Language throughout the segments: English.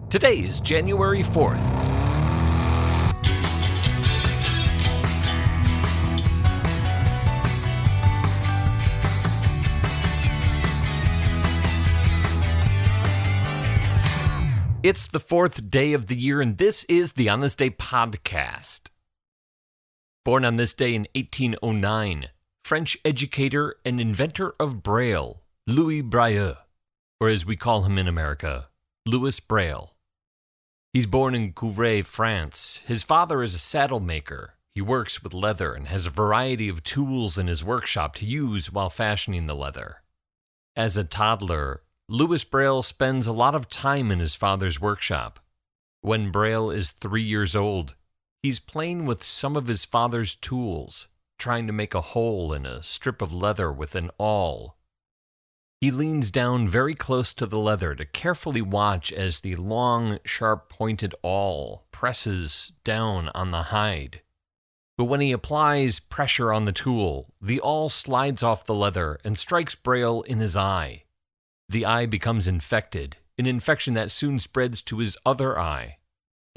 Today is January 4th. It's the fourth day of the year, and this is the On This Day podcast. Born on this day in 1809, French educator and inventor of Braille, Louis Braille, or as we call him in America, Louis Braille. He's born in Couvray, France. His father is a saddle maker. He works with leather and has a variety of tools in his workshop to use while fashioning the leather. As a toddler, Louis Braille spends a lot of time in his father's workshop. When Braille is 3 years old, he's playing with some of his father's tools, trying to make a hole in a strip of leather with an awl. He leans down very close to the leather to carefully watch as the long, sharp-pointed awl presses down on the hide. But when he applies pressure on the tool, the awl slides off the leather and strikes Braille in his eye. The eye becomes infected, an infection that soon spreads to his other eye.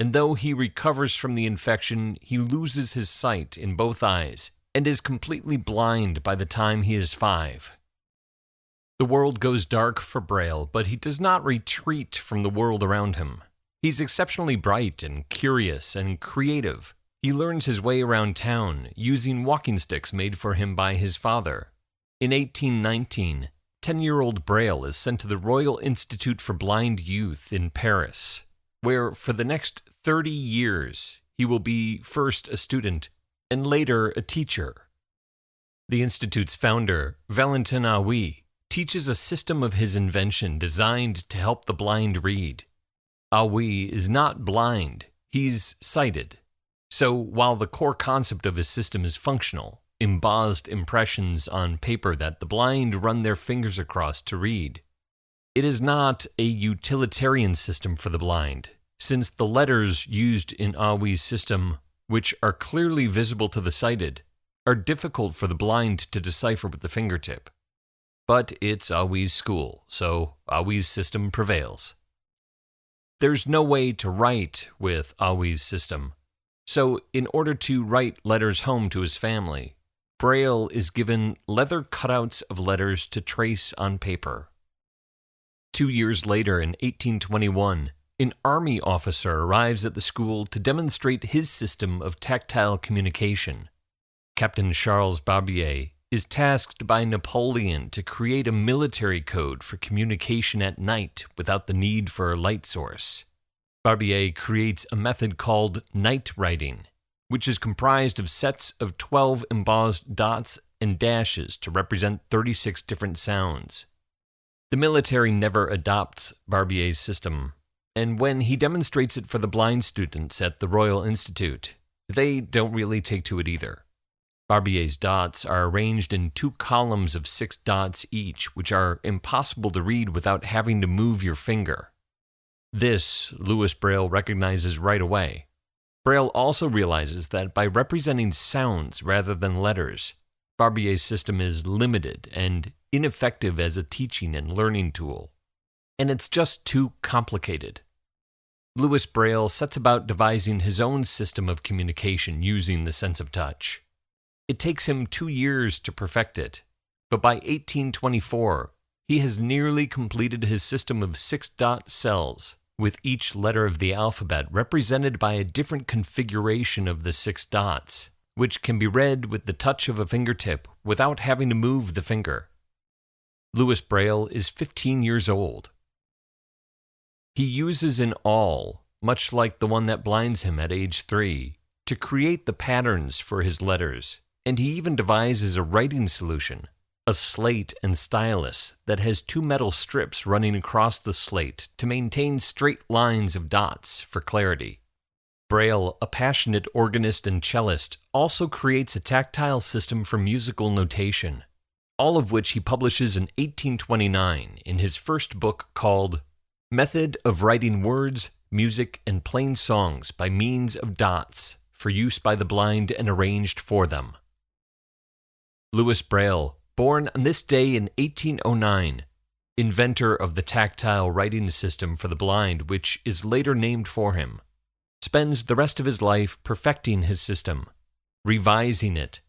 And though he recovers from the infection, he loses his sight in both eyes and is completely blind by the time he is 5. The world goes dark for Braille, but he does not retreat from the world around him. He's exceptionally bright and curious and creative. He learns his way around town using walking sticks made for him by his father. In 1819, 10-year-old Braille is sent to the Royal Institute for Blind Youth in Paris, where for the next 30 years he will be first a student and later a teacher. The institute's founder, Valentin Aoui, teaches a system of his invention designed to help the blind read. Aoui is not blind, he's sighted. So while the core concept of his system is functional, embossed impressions on paper that the blind run their fingers across to read, it is not a utilitarian system for the blind, since the letters used in Aoui's system, which are clearly visible to the sighted, are difficult for the blind to decipher with the fingertip. But it's Aoui's school, so Aoui's system prevails. There's no way to write with Aoui's system, so in order to write letters home to his family, Braille is given leather cutouts of letters to trace on paper. 2 years later, in 1821, an army officer arrives at the school to demonstrate his system of tactile communication. Captain Charles Barbier is tasked by Napoleon to create a military code for communication at night without the need for a light source. Barbier creates a method called night writing, which is comprised of sets of 12 embossed dots and dashes to represent 36 different sounds. The military never adopts Barbier's system, and when he demonstrates it for the blind students at the Royal Institute, they don't really take to it either. Barbier's dots are arranged in 2 columns of 6 dots each, which are impossible to read without having to move your finger. This, Louis Braille recognizes right away. Braille also realizes that by representing sounds rather than letters, Barbier's system is limited and ineffective as a teaching and learning tool, and it's just too complicated. Louis Braille sets about devising his own system of communication using the sense of touch. It takes him 2 years to perfect it, but by 1824, he has nearly completed his system of 6-dot cells, with each letter of the alphabet represented by a different configuration of the 6 dots, which can be read with the touch of a fingertip without having to move the finger. Louis Braille is 15 years old. He uses an awl, much like the one that blinds him at age 3, to create the patterns for his letters. And he even devises a writing solution, a slate and stylus that has 2 metal strips running across the slate to maintain straight lines of dots for clarity. Braille, a passionate organist and cellist, also creates a tactile system for musical notation, all of which he publishes in 1829 in his first book called Method of Writing Words, Music, and Plain Songs by Means of Dots for Use by the Blind and Arranged for Them. Louis Braille, born on this day in 1809, inventor of the tactile writing system for the blind, which is later named for him, spends the rest of his life perfecting his system, revising it,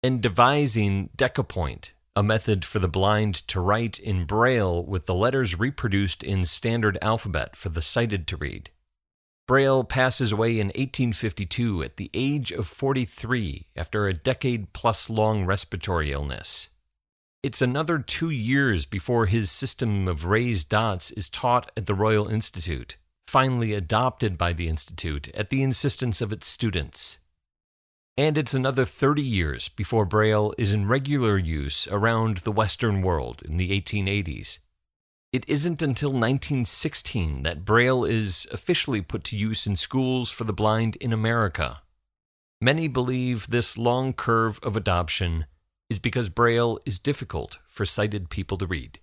and devising decapoint, a method for the blind to write in Braille with the letters reproduced in standard alphabet for the sighted to read. Braille passes away in 1852 at the age of 43 after a decade-plus long respiratory illness. It's another 2 years before his system of raised dots is taught at the Royal Institute, finally adopted by the Institute at the insistence of its students. And it's another 30 years before Braille is in regular use around the Western world in the 1880s. It isn't until 1916 that Braille is officially put to use in schools for the blind in America. Many believe this long curve of adoption is because Braille is difficult for sighted people to read.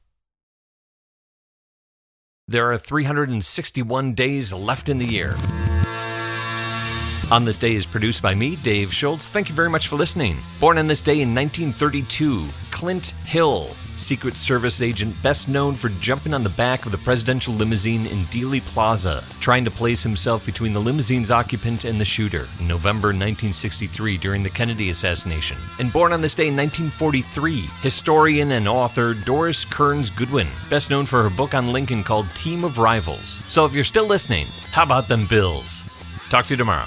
There are 361 days left in the year. On This Day is produced by me, Dave Schultz. Thank you very much for listening. Born on this day in 1932, Clint Hill, Secret Service agent best known for jumping on the back of the presidential limousine in Dealey Plaza, trying to place himself between the limousine's occupant and the shooter in November 1963 during the Kennedy assassination. And born on this day in 1943, historian and author Doris Kearns Goodwin, best known for her book on Lincoln called Team of Rivals. So if you're still listening, how about them Bills? Talk to you tomorrow.